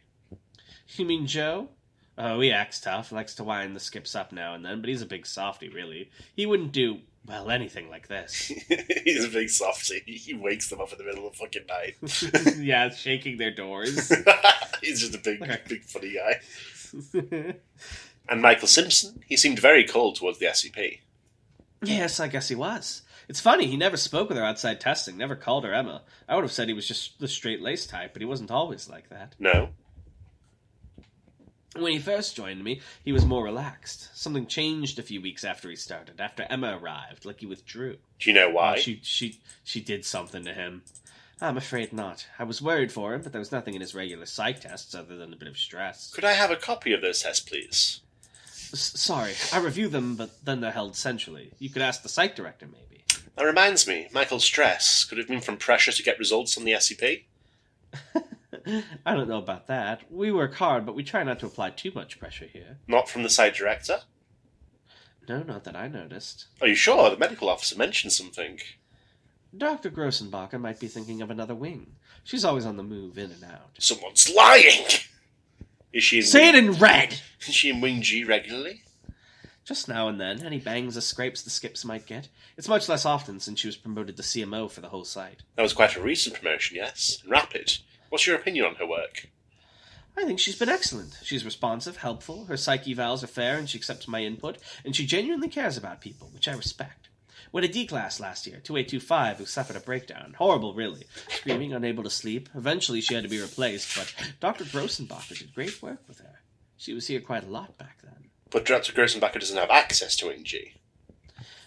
You mean Joe? Oh, he acts tough, likes to wind the skips up now and then, but he's a big softy, really. He wouldn't do, well, anything like this.
He's a big softy. He wakes them up in the middle of the fucking night.
Yeah, shaking their doors.
He's just a big funny guy. And Michael Simpson, he seemed very cold towards the SCP.
Yes, I guess he was. It's funny, he never spoke with her outside testing, never called her Emma. I would have said he was just the straight-laced type, but he wasn't always like that.
No?
When he first joined me, he was more relaxed. Something changed a few weeks after he started, after Emma arrived, like he withdrew.
Do you know why?
She did something to him. I'm afraid not. I was worried for him, but there was nothing in his regular psych tests other than a bit of stress.
Could I have a copy of those tests, please?
Sorry, I review them, but then they're held centrally. You could ask the psych director, maybe.
That reminds me, Michael's stress could have been from pressure to get results on the SCP?
I don't know about that. We work hard, but we try not to apply too much pressure here.
Not from the site director?
No, not that I noticed.
Are you sure? The medical officer mentioned something.
Dr. Grossenbacher might be thinking of another wing. She's always on the move, in and out.
Someone's lying! Is she in
Say it in red!
Is she in Wing G regularly?
Just now and then, any bangs or scrapes the skips might get. It's much less often since she was promoted to CMO for the whole site.
That was quite a recent promotion, yes. And rapid. What's your opinion on her work?
I think she's been excellent. She's responsive, helpful, her psych evals are fair, and she accepts my input, and she genuinely cares about people, which I respect. We had a D-class last year, 2825, who suffered a breakdown. Horrible, really. Screaming, unable to sleep. Eventually she had to be replaced, but Dr. Grossenbacher did great work with her. She was here quite a lot back then.
But Dr. Grossenbacher doesn't have access to Wing G.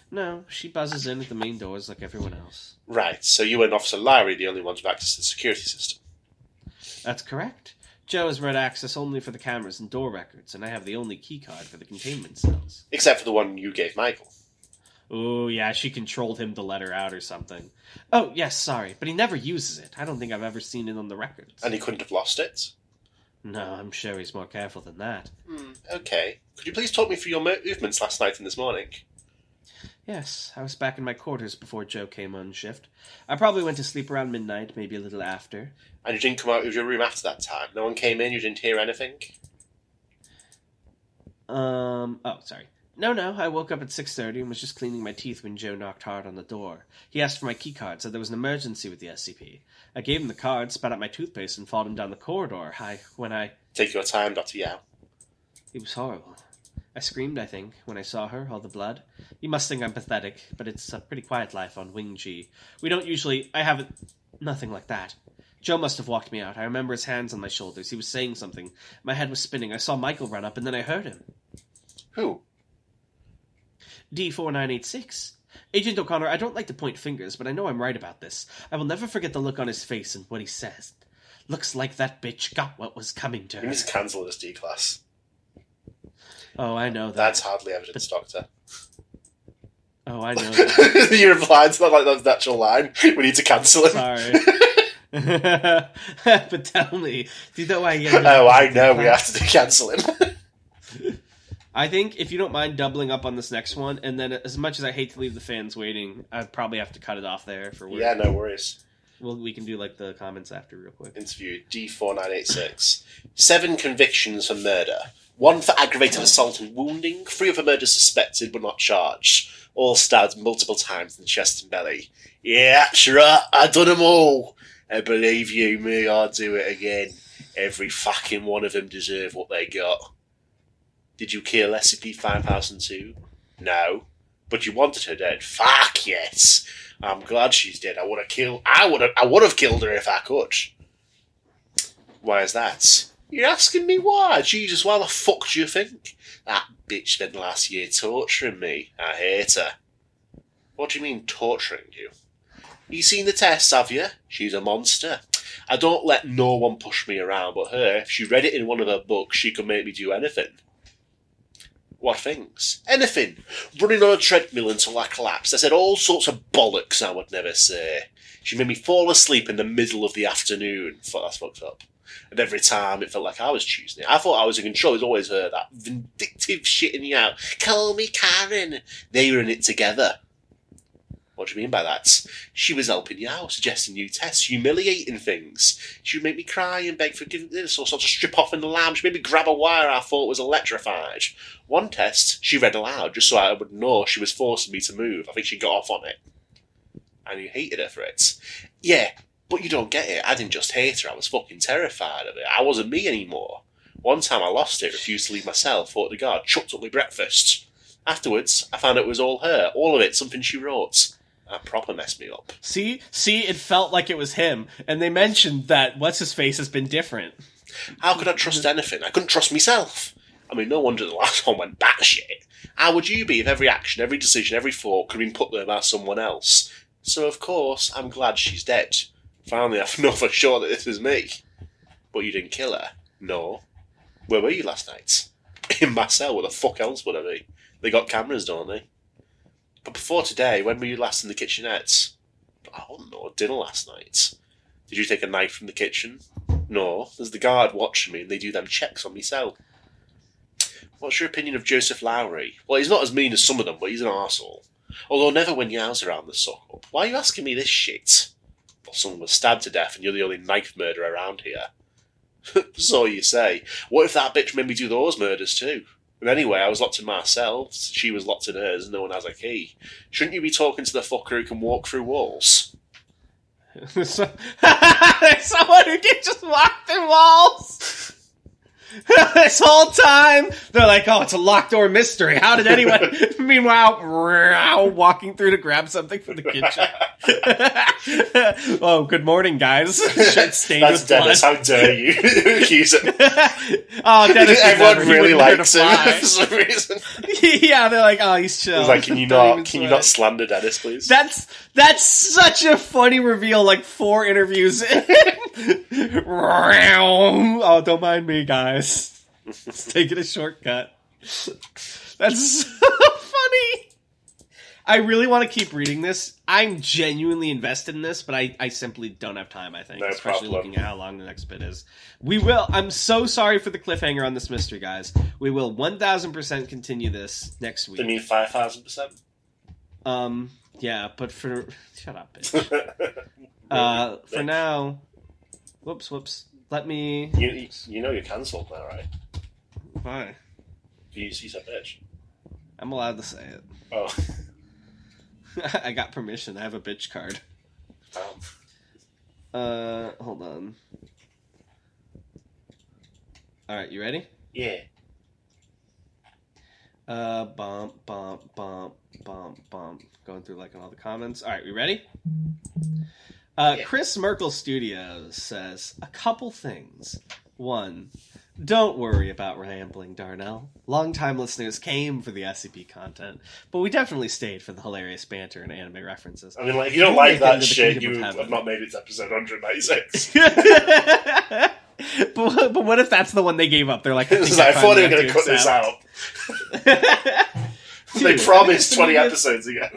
No, she buzzes in at the main doors like everyone else.
Right, so you and Officer Lowry are the only ones with access to the security system.
That's correct. Joe has read access only for the cameras and door records, and I have the only keycard for the containment cells.
Except for the one you gave Michael.
Oh, yeah, she controlled him to let her out or something. Oh, yes, sorry, but he never uses it. I don't think I've ever seen it on the records.
And he couldn't have lost it?
No, I'm sure he's more careful than that.
Okay. Could you please talk me through your movements last night and this morning?
Yes, I was back in my quarters before Joe came on shift. I probably went to sleep around midnight, maybe a little after.
And you didn't come out of your room after that time? No one came in? You didn't hear anything?
Oh, sorry. No, I woke up at 6:30 and was just cleaning my teeth when Joe knocked hard on the door. He asked for my keycard, said there was an emergency with the SCP. I gave him the card, spat out my toothpaste, and followed him down the corridor.
Take your time, Dr. Yao.
It was horrible. I screamed, I think, when I saw her, all the blood. You must think I'm pathetic, but it's a pretty quiet life on Wing G. I haven't... Nothing like that. Joe must have walked me out. I remember his hands on my shoulders. He was saying something. My head was spinning. I saw Michael run up, and then I heard him.
Who?
D4986. Agent O'Connor, I don't like to point fingers, but I know I'm right about this. I will never forget the look on his face and what he says. Looks like that bitch got what was coming to her.
You need to cancel this D class.
Oh, I know that.
That's hardly evidence, Doctor.
Oh, I know that.
You replied to that like that's the actual line. We need to cancel him.
Sorry. But tell me, do you know why he ended
Oh,
up
I know. We have to cancel him.
I think if you don't mind doubling up on this next one, and then as much as I hate to leave the fans waiting, I'd probably have to cut it off there for work.
Yeah, no worries.
Well, we can do like the comments after real quick.
Interview D4986. 7 convictions for murder. 1 for aggravated assault and wounding. 3 of the murders suspected but not charged. All stabbed multiple times in the chest and belly. Yeah, sure, I done them all. I believe you me, I'll do it again. Every fucking one of them deserve what they got. Did you kill SCP-5002? No. But you wanted her dead? Fuck yes. I'm glad she's dead. I would have killed her if I could. Why is that? You're asking me why? Jesus, why the fuck do you think? That bitch spent last year torturing me. I hate her. What do you mean, torturing you? You seen the tests, have you? She's a monster. I don't let no one push me around, but her, if she read it in one of her books, she could make me do anything. What things? Anything. Running on a treadmill until I collapsed. I said all sorts of bollocks I would never say. She made me fall asleep in the middle of the afternoon. I thought that's fucked up. And every time it felt like I was choosing it. I thought I was in control. It's always her, that vindictive shitting you out. Call me Karen. They were in it together. What do you mean by that? She was helping you out, suggesting new tests, humiliating things. She would make me cry and beg for forgiveness or sort of strip off in the lamb. She made me grab a wire I thought was electrified. One test, she read aloud just so I would know she was forcing me to move. I think she got off on it. And you hated her for it. Yeah, but you don't get it. I didn't just hate her, I was fucking terrified of it. I wasn't me anymore. One time I lost it, refused to leave my cell, thought the guard, chucked up my breakfast. Afterwards, I found it was all her. All of it, something she wrote. That proper messed me up.
See, it felt like it was him, and they mentioned that what's-his-face has been different.
How could I trust anything? I couldn't trust myself. I mean, no wonder the last one went batshit. How would you be if every action, every decision, every thought could have been put there by someone else? So, of course, I'm glad she's dead. Finally, I know for sure that this is me. But you didn't kill her? No. Where were you last night? In my cell. Where the fuck else would I be? They got cameras, don't they? But before today, when were you last in the kitchenette? I don't know, dinner last night. Did you take a knife from the kitchen? No, there's the guard watching me and they do them checks on me cell. What's your opinion of Joseph Lowry? Well, he's not as mean as some of them, but he's an arsehole. Although never when Yao's around the suck up. Why are you asking me this shit? Well, someone was stabbed to death and you're the only knife murderer around here. So you say. What if that bitch made me do those murders too? And anyway, I was locked in my cell, she was locked in hers, and no one has a key. Shouldn't you be talking to the fucker who can walk through walls?
There's someone who can just walk through walls! This whole time, they're like, oh, it's a locked door mystery. How did anyone... Meanwhile, walking through to grab something from the kitchen. Oh, good morning, guys. Shirt stained with
Dennis,
blood.
how dare you accuse him.
Oh, Dennis.
Everyone really likes him for some reason.
Yeah, they're like, oh, he's chill.
It's like, can you not slander Dennis, please?
That's such a funny reveal, like 4 interviews in. Oh, don't mind me, guys. Just taking a shortcut. That's so funny. I really want to keep reading this. I'm genuinely invested in this, but I simply don't have time, I think.
No
especially
problem.
looking at how long the next bit is. We will... I'm so sorry for the cliffhanger on this mystery, guys. We will 1,000% continue this next week.
They mean 5,000%?
Yeah, but for... Shut up, bitch. For now... Whoops. Let me...
You know you're cancelled now, right?
Why?
You said bitch.
I'm allowed to say it.
Oh.
I got permission. I have a bitch card. Hold on. Alright, you ready?
Yeah.
Bump. Going through like all the comments. Alright, we ready?
Yeah.
Chris Merkel Studios says, a couple things. One, don't worry about rambling, Darnell. Long-time listeners came for the SCP content, but we definitely stayed for the hilarious banter and anime references.
I mean, like, if you don't like that shit, you have not made it to episode 196.
but what if that's the one they gave up? They're like,
I thought they were going to cut this out. They promised 20 episodes ago.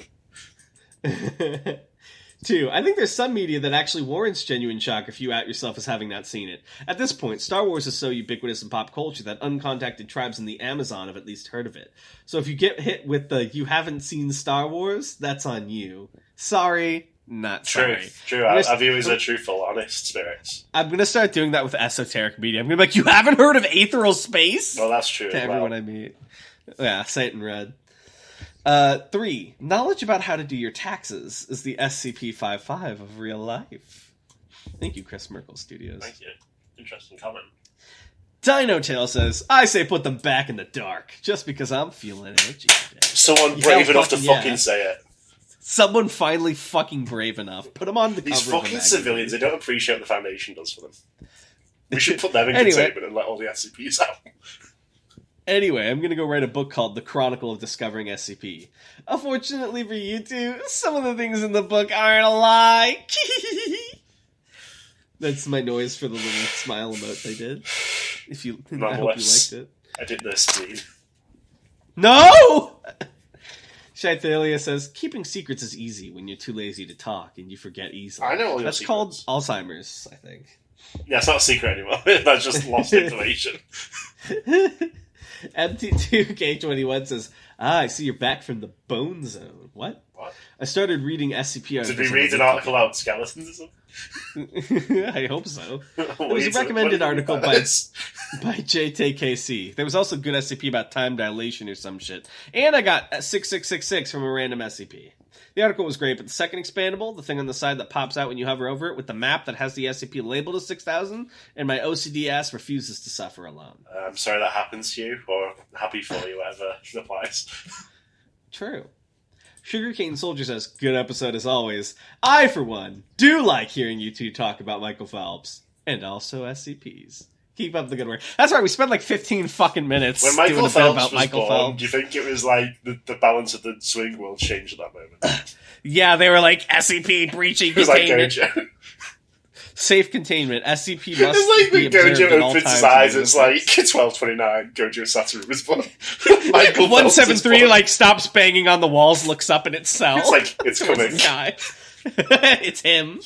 2. I think there's some media that actually warrants genuine shock if you out yourself as having not seen it. At this point, Star Wars is so ubiquitous in pop culture that uncontacted tribes in the Amazon have at least heard of it. So if you get hit with the "you haven't seen Star Wars," that's on you. Sorry, not sorry.
True. Our viewers are truthful, honest spirits.
I'm going to start doing that with esoteric media. I'm going to be like, you haven't heard of Aetheral Space?
Well, that's true.
To everyone I meet. Yeah, say it in red. 3. Knowledge about how to do your taxes is the SCP-55 of real life. Thank you, Chris Merkel Studios.
Thank you. Interesting comment.
Dino Tail says, I say put them back in the dark, just because I'm feeling edgy today.
Someone brave enough to fucking say it.
Someone finally fucking brave enough. Put them on the cover
These
of a
fucking
magazine.
civilians, they don't appreciate what the Foundation does for them. We should put them in containment and let all the SCPs out.
Anyway, I'm going to go write a book called The Chronicle of Discovering SCP. Unfortunately for you two, some of the things in the book aren't a lie. That's my noise for the little smile emote they did. I hope you liked it.
I did their screen.
No! Shaithalia says, keeping secrets is easy when you're too lazy to talk and you forget easily.
I know all your
That's
secrets.
called Alzheimer's, I think.
Yeah, it's not a secret anymore. That's just lost information.
MT2K21 says, I see you're back from the Bone Zone. What? I started reading SCP articles.
Did we read an article about skeletons or something?
I hope so. It was a recommended article by JTKC. There was also good SCP about time dilation or some shit. And I got 6666 from a random SCP. The article was great, but the second expandable, the thing on the side that pops out when you hover over it with the map that has the SCP labeled as 6000, and my OCD ass refuses to suffer alone.
I'm sorry that happens to you, or happy for you, whatever applies.
True. Sugarcane Soldier says, good episode as always. I, for one, do like hearing you two talk about Michael Phelps. And also SCPs. Keep up the good work. That's right, we spent like 15 fucking minutes
when Michael
doing a bit
Phelps
about
was
Michael
born,
Phelps.
do you think it was like the balance of the swing world changed at that moment?
Yeah, they were like, SCP breaching
It was like
containment.
Gojo.
Safe containment. SCP must
It's like
be
when
observed
Gojo
at all
opens
times
his eyes,
in
it's
the
like 12:29. Gojo Satoru was born. Michael Phelps is
173
born.
like stops banging on the walls, looks up in its cell.
It's like it's
towards
coming.
the sky. It's him.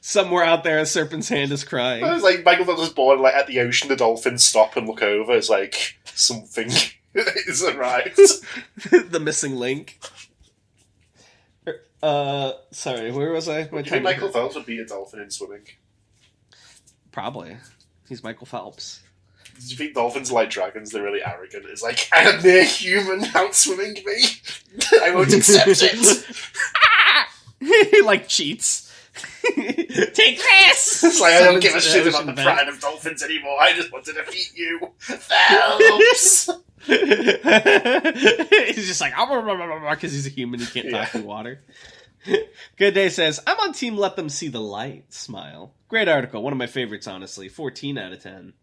Somewhere out there, a serpent's hand is crying.
It's like Michael Phelps was born like at the ocean. The dolphins stop and look over. It's like something is arrived.
The missing link. Sorry, where was I?
Do you think Michael Phelps would beat a dolphin in swimming?
Probably. He's Michael Phelps.
Do you think dolphins are like dragons? They're really arrogant. It's like, I am near human outswimming me. I won't accept it.
He like cheats. Take this!
It's like, I don't give a
Summons
shit
an
about the
ocean
pride of dolphins anymore. I just want to defeat you. Phelps!
He's just like, because he's a human, he can't talk through water. Good Day says, I'm on team let them see the light. Smile. Great article. One of my favorites, honestly. 14 out of 10.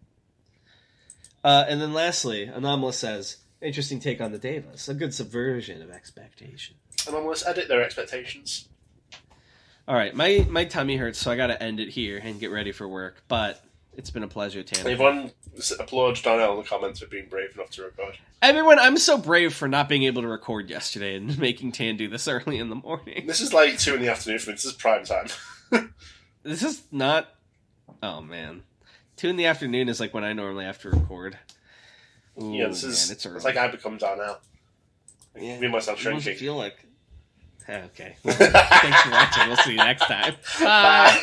And then lastly, Anomalous says, interesting take on the Davis. A good subversion of expectation.
Anomalous, edit their expectations.
Alright, my tummy hurts, so I gotta end it here and get ready for work. But It's been a pleasure, Tan.
Everyone applaud Darnell in the comments for being brave enough to record.
Everyone, I'm so brave for not being able to record yesterday and making Tan do this early in the morning.
This is like 2 PM for me. This is prime time.
This is not... Oh, man. 2 PM is like when I normally have to record. Ooh,
Yeah, this is...
Man, it's early.
It's like I become Darnell.
Yeah.
Me and myself
I almost
shrinking.
feel like... Okay. Well, thanks for watching. We'll see you next time. Bye.
Bye.